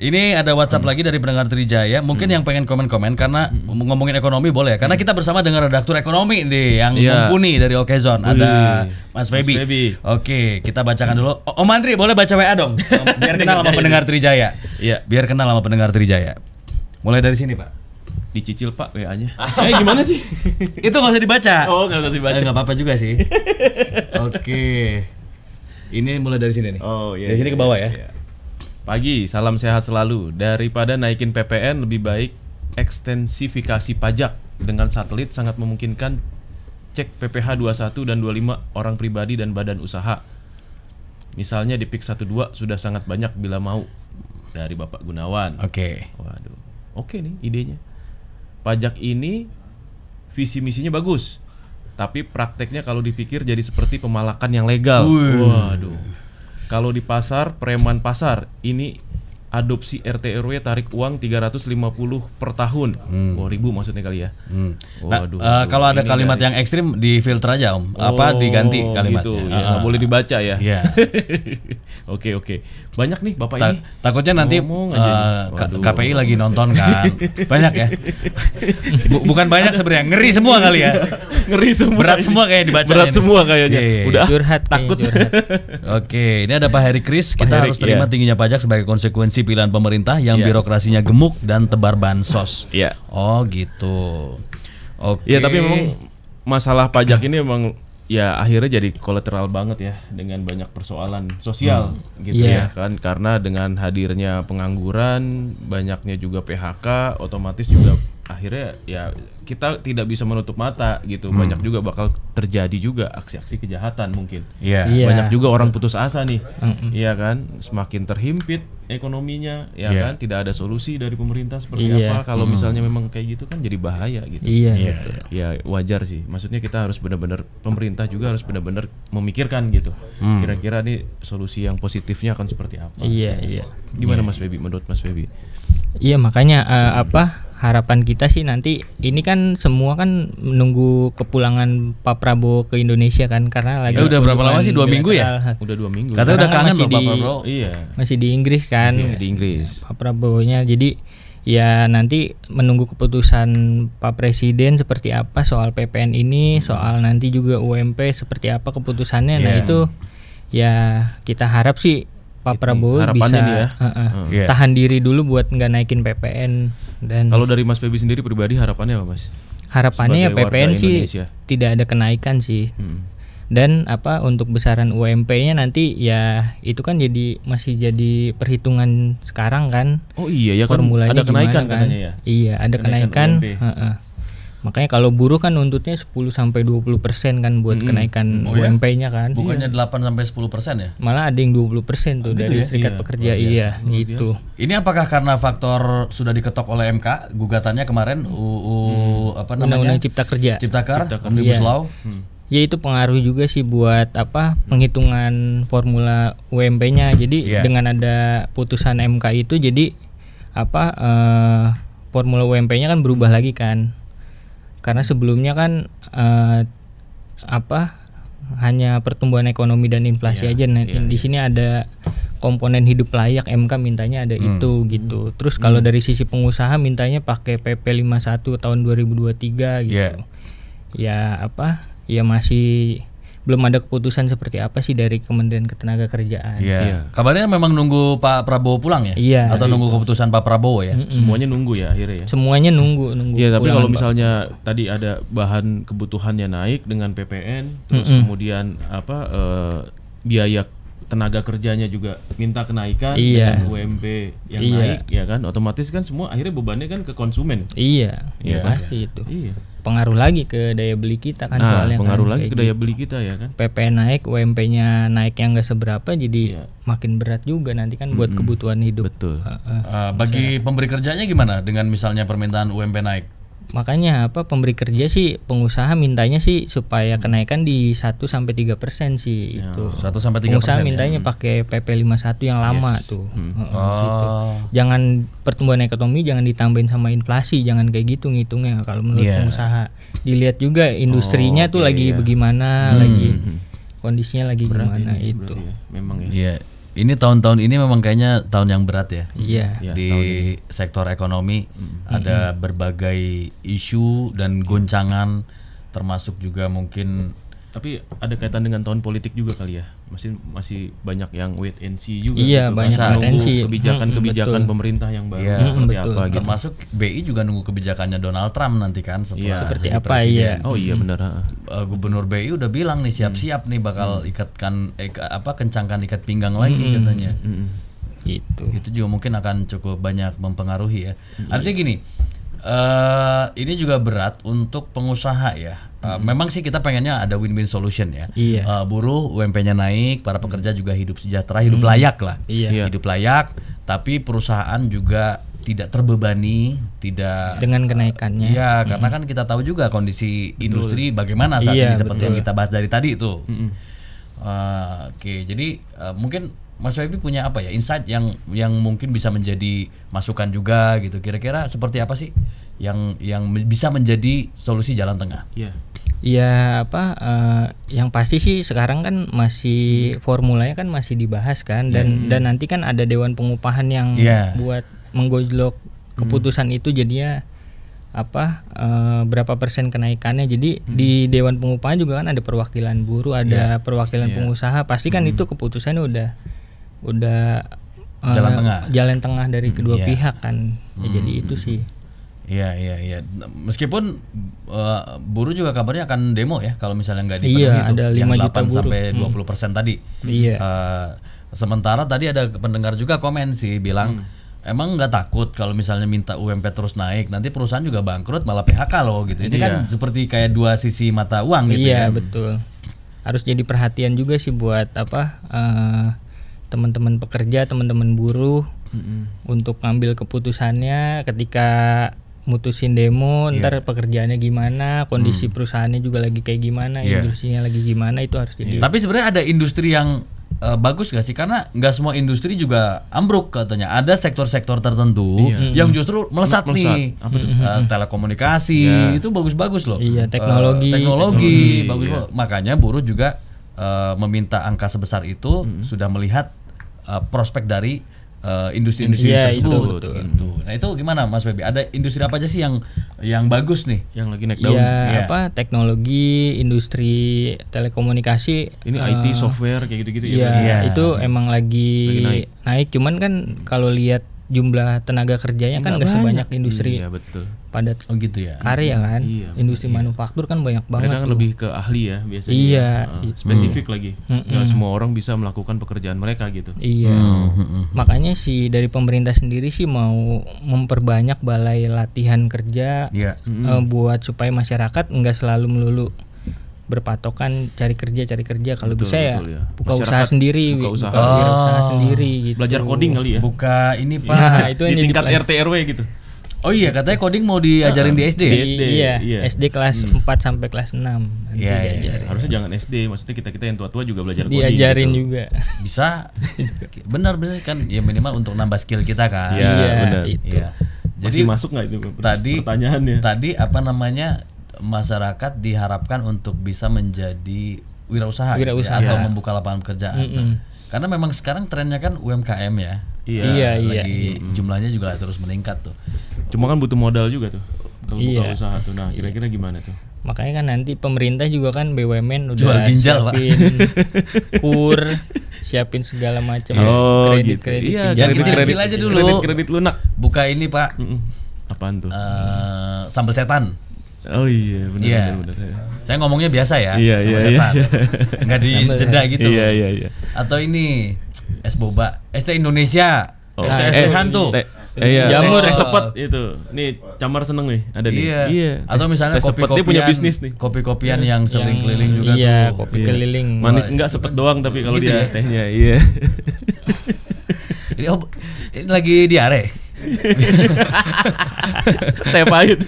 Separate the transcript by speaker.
Speaker 1: Ini ada WhatsApp lagi dari pendengar Trijaya. Mungkin yang pengen komen-komen karena ngomongin ekonomi boleh ya. Karena kita bersama dengan redaktur ekonomi nih yang mumpuni dari Okezone. Ada Mas Feby. Oke, kita bacakan dulu. Om Andri boleh baca WA dong. Biar kenal sama pendengar Trijaya. Iya, biar kenal sama pendengar Trijaya. Mulai dari sini, Pak.
Speaker 2: Dicicil Pak WA-nya. Gimana sih?
Speaker 1: Itu nggak usah dibaca.
Speaker 2: Oh, nggak usah dibaca.
Speaker 1: Nggak apa-apa juga sih. Oke. Ini mulai dari sini nih.
Speaker 2: Oh iya.
Speaker 1: Dari sini ke bawah ya.
Speaker 2: Pagi, salam sehat selalu. Daripada naikin PPN, lebih baik ekstensifikasi pajak. Dengan satelit sangat memungkinkan cek PPh 21 dan 25 orang pribadi dan badan usaha. Misalnya di PIK 12 sudah sangat banyak bila mau. Dari Bapak Gunawan.
Speaker 1: Oke.
Speaker 2: Waduh. Oke nih idenya. Pajak ini visi misinya bagus. Tapi prakteknya kalau dipikir jadi seperti pemalakan yang legal. Waduh. Kalau di pasar, preman pasar, ini adopsi RT RW tarik uang 350 per tahun. Ribu maksudnya kali ya.
Speaker 1: Waduh. Kalau ada kalimat yang ekstrim difilter aja Om. Diganti kalimatnya.
Speaker 2: Gitu, ya, boleh dibaca ya.
Speaker 1: Iya.
Speaker 2: Oke. Banyak nih Bapak ini.
Speaker 1: Takutnya nanti KPI lagi nonton kan. Banyak ya. Bukan banyak sebenarnya, ngeri semua kali ya.
Speaker 2: Ngeri semua.
Speaker 1: Berat semua kayak dibaca.
Speaker 2: Berat semua kayaknya. Udah
Speaker 3: curhat takut.
Speaker 1: Oke, ini ada Pak Heri Kris. Kita harus terima tingginya pajak sebagai konsekuensi pilihan pemerintah yang birokrasinya gemuk dan tebar bansos.
Speaker 2: Iya.
Speaker 1: Oh gitu. Oke.
Speaker 2: Iya, tapi memang masalah pajak ini memang ya akhirnya jadi kolateral banget ya dengan banyak persoalan sosial gitu ya kan, karena dengan hadirnya pengangguran, banyaknya juga PHK, otomatis juga akhirnya ya kita tidak bisa menutup mata gitu. Banyak juga bakal terjadi juga aksi-aksi kejahatan mungkin. Banyak juga orang putus asa nih. Iya kan, semakin terhimpit ekonominya ya kan, tidak ada solusi dari pemerintah seperti apa. Kalau misalnya memang kayak gitu kan jadi bahaya gitu. Ya wajar sih. Maksudnya kita harus benar-benar, pemerintah juga harus benar-benar memikirkan gitu. Kira-kira nih solusi yang positifnya akan seperti apa. Gimana Mas Feby, menurut Mas Feby?
Speaker 3: Iya, makanya harapan kita sih nanti ini kan semua kan menunggu kepulangan Pak Prabowo ke Indonesia kan, karena lagi
Speaker 1: udah berapa lama sih? 2 minggu ya?
Speaker 2: Udah 2 minggu.
Speaker 1: Katanya udah kangen
Speaker 3: masih
Speaker 1: Pak Prabowo.
Speaker 3: Masih di Inggris kan.
Speaker 2: Masih di Inggris.
Speaker 3: Pak Prabowo-nya. Jadi ya nanti menunggu keputusan Pak Presiden seperti apa soal PPN ini, soal nanti juga UMP seperti apa keputusannya. Nah itu ya kita harap sih Pak Prabowo bisa tahan diri dulu buat nggak naikin PPN. Dan
Speaker 2: kalau dari Mas Feby sendiri pribadi harapannya apa Mas?
Speaker 3: Harapannya ya PPN sih tidak ada kenaikan sih. Dan untuk besaran UMP-nya nanti ya itu kan masih jadi perhitungan sekarang kan.
Speaker 2: Oh iya ya kan,
Speaker 3: formulanya
Speaker 2: ada kenaikan
Speaker 3: kan?
Speaker 2: Katanya ya.
Speaker 3: Iya, ada kenaikan. Makanya kalau buruh kan nuntutnya 10-20% kan buat kenaikan UMP-nya kan.
Speaker 1: Bukannya 8-10% ya?
Speaker 3: Malah ada yang 20% tuh dari Serikat Pekerja. Gitu.
Speaker 1: Ini apakah karena faktor sudah diketok oleh MK gugatannya kemarin
Speaker 3: Undang-Undang Cipta Kerja.
Speaker 1: Ciptaker Omnibus Law?
Speaker 3: Ya itu pengaruh juga sih buat penghitungan formula UMP-nya. Jadi dengan ada putusan MK itu jadi formula UMP-nya kan berubah lagi kan. Karena sebelumnya kan hanya pertumbuhan ekonomi dan inflasi aja. Nah, di sini ada komponen hidup layak, MK mintanya ada itu gitu. Terus kalau dari sisi pengusaha mintanya pakai PP 51 tahun 2023 gitu. Ya masih belum ada keputusan seperti apa sih dari Kementerian Ketenagakerjaan.
Speaker 1: Kabarnya memang nunggu Pak Prabowo pulang ya? Atau nunggu keputusan Pak Prabowo ya?
Speaker 2: Semuanya nunggu ya akhirnya ya?
Speaker 3: Semuanya nunggu.
Speaker 2: Iya, tapi kalau misalnya tadi ada bahan kebutuhannya naik dengan PPN, terus kemudian biaya tenaga kerjanya juga minta kenaikan, dengan UMP yang naik, ya kan, otomatis kan semua akhirnya bebannya kan ke konsumen.
Speaker 3: Pasti itu. Pengaruh lagi ke daya beli kita kan soalnya.
Speaker 2: Pengaruh lagi ke daya beli kita ya kan.
Speaker 3: PPN naik, UMP-nya naik yang nggak seberapa, jadi makin berat juga nanti kan buat kebutuhan hidup.
Speaker 2: Betul.
Speaker 1: Bagi pemberi kerjanya gimana dengan misalnya permintaan UMP naik?
Speaker 3: Makanya pemberi kerja sih, pengusaha mintanya sih supaya kenaikan di 1-3% sih itu.
Speaker 1: 1-3%.
Speaker 3: Pengusaha mintanya pakai PP 51 yang lama tuh. Gitu. Jangan pertumbuhan ekonomi jangan ditambahin sama inflasi, jangan kayak gitu ngitungnya kalau menurut pengusaha. Dilihat juga industrinya tuh lagi bagaimana, lagi kondisinya lagi
Speaker 2: berat
Speaker 3: gimana
Speaker 2: ini,
Speaker 3: itu.
Speaker 2: Ya. Memang ya.
Speaker 1: Iya. ini tahun-tahun ini memang kayaknya tahun yang berat ya.
Speaker 3: Iya.
Speaker 1: Di sektor ekonomi ada berbagai isu dan goncangan, termasuk juga mungkin.
Speaker 2: Tapi ada kaitan dengan tahun politik juga kali ya. Masih banyak yang wait and see juga.
Speaker 3: Iya,
Speaker 2: gitu.
Speaker 3: banyak wait and see.
Speaker 2: Kebijakan pemerintah yang baru seperti apa gitu.
Speaker 1: Termasuk BI juga nunggu kebijakannya Donald Trump nanti kan setelah
Speaker 3: seperti
Speaker 1: jadi
Speaker 3: apa
Speaker 1: presiden.
Speaker 2: Oh iya benar.
Speaker 1: Gubernur BI udah bilang nih siap-siap nih bakal kencangkan ikat pinggang lagi katanya.
Speaker 3: Gitu.
Speaker 1: Itu juga mungkin akan cukup banyak mempengaruhi ya. Artinya gini, ini juga berat untuk pengusaha ya. Memang sih kita pengennya ada win-win solution ya.
Speaker 3: Iya.
Speaker 1: Buruh UMP-nya naik, para pekerja juga hidup sejahtera, hidup layak lah.
Speaker 3: Iya.
Speaker 1: Hidup layak, tapi perusahaan juga tidak terbebani, tidak
Speaker 3: dengan kenaikannya.
Speaker 1: Iya, karena kan kita tahu juga kondisi industri bagaimana saat ini seperti yang kita bahas dari tadi itu. Oke, jadi mungkin Mas Feby punya apa ya insight yang mungkin bisa menjadi masukan juga gitu. Kira-kira seperti apa sih yang bisa menjadi solusi jalan tengah?
Speaker 2: Iya.
Speaker 3: Ya yang pasti sih sekarang kan masih formulanya kan masih dibahas kan dan nanti kan ada dewan pengupahan yang buat menggojlok keputusan itu jadinya berapa persen kenaikannya. Jadi di dewan pengupahan juga kan ada perwakilan buruh, ada perwakilan pengusaha. Pasti kan itu keputusannya udah jalan tengah dari kedua pihak kan. Jadi itu sih.
Speaker 1: Iya. Meskipun buruh juga kabarnya akan demo ya kalau misalnya nggak dipenuhi
Speaker 3: itu
Speaker 1: ada 5
Speaker 3: yang
Speaker 1: juta 8
Speaker 3: buruh.
Speaker 1: sampai 20% tadi.
Speaker 3: Iya.
Speaker 1: Sementara tadi ada pendengar juga komen sih bilang emang nggak takut kalau misalnya minta UMP terus naik nanti perusahaan juga bangkrut malah PHK loh gitu. Ini kan seperti kayak dua sisi mata uang gitu ya.
Speaker 3: Iya betul. Harus jadi perhatian juga sih buat teman-teman pekerja, teman-teman buruh untuk ngambil keputusannya ketika mutusin demo, ntar pekerjaannya gimana, kondisi perusahaannya juga lagi kayak gimana, industrinya lagi gimana, itu harus jadi.
Speaker 1: Tapi sebenarnya ada industri yang bagus gak sih? Karena nggak semua industri juga ambruk katanya. Ada sektor-sektor tertentu yang justru melesat nih. Telekomunikasi itu bagus-bagus loh.
Speaker 3: Iya, teknologi
Speaker 1: bagus. Makanya buruh juga meminta angka sebesar itu sudah melihat prospek dari industri-industri tersebut. Gitu. Nah itu gimana Mas Feby? Ada industri apa aja sih yang bagus nih?
Speaker 2: Yang lagi naik daun?
Speaker 3: Teknologi, industri telekomunikasi.
Speaker 2: Ini IT, software kayak gitu-gitu
Speaker 3: ya? Itu emang lagi naik. Cuman kan kalau lihat jumlah tenaga kerjanya kan nggak sebanyak industri padat karya kan. Industri manufaktur kan banyak banget.
Speaker 2: Mereka kan lebih ke ahli ya biasanya.
Speaker 3: Iya.
Speaker 2: Spesifik lagi. Nggak semua orang bisa melakukan pekerjaan mereka gitu.
Speaker 3: Iya. Makanya sih dari pemerintah sendiri sih mau memperbanyak balai latihan kerja buat supaya masyarakat nggak selalu melulu berpatokan cari kerja kalau bisa ya buka usaha sendiri, buka usaha sendiri gitu.
Speaker 2: Belajar coding kali ya.
Speaker 1: Buka ini Pak.
Speaker 3: Nah, itu
Speaker 2: di tingkat RT RW gitu.
Speaker 1: Oh iya, katanya coding mau diajarin di SD.
Speaker 3: Iya. SD kelas 4 sampai kelas 6.
Speaker 2: Iya. Harusnya jangan SD, maksudnya kita yang tua-tua juga belajar coding.
Speaker 3: Diajarin
Speaker 2: gitu.
Speaker 3: juga.
Speaker 1: Bisa. Benar kan ya minimal untuk nambah skill kita kan.
Speaker 2: Iya, benar.
Speaker 1: Iya.
Speaker 2: Jadi masuk nggak itu pertanyaannya?
Speaker 1: Tadi masyarakat diharapkan untuk bisa menjadi wirausaha. Gitu ya, atau membuka lapangan pekerjaan. Karena memang sekarang trennya kan UMKM ya.
Speaker 3: Iya.
Speaker 1: Jumlahnya juga terus meningkat tuh.
Speaker 2: Cuma kan butuh modal juga tuh kalau buka usaha tuh. Nah, kira-kira gimana tuh?
Speaker 3: Makanya kan nanti pemerintah juga kan BUMN udah
Speaker 1: jual ginjal,
Speaker 3: siapin KUR, siapin segala macam kredit.
Speaker 1: Iya, kredit aja dulu.
Speaker 2: Kredit lunak.
Speaker 1: Buka ini, Pak.
Speaker 2: Apaan tuh?
Speaker 1: Sambal setan.
Speaker 2: Oh iya, benar.
Speaker 1: Saya ngomongnya biasa ya.
Speaker 2: Iya.
Speaker 1: Enggak dijeda gitu.
Speaker 2: Iya.
Speaker 1: Atau ini es boba, ST Indonesia. ST hantu.
Speaker 3: Jamur
Speaker 2: sepet itu. Nih, Camar seneng nih ada nih.
Speaker 1: Iya. Atau misalnya kopi-kopian,
Speaker 2: dia punya bisnis nih.
Speaker 1: Kopi-kopian yang sering keliling juga tuh.
Speaker 3: Iya, kopi keliling.
Speaker 2: Manis enggak sepet doang tapi kalau
Speaker 1: gitu
Speaker 2: dia
Speaker 1: ya?
Speaker 2: tehnya. Iya.
Speaker 1: Ini lagi diare.
Speaker 2: Teh pahit.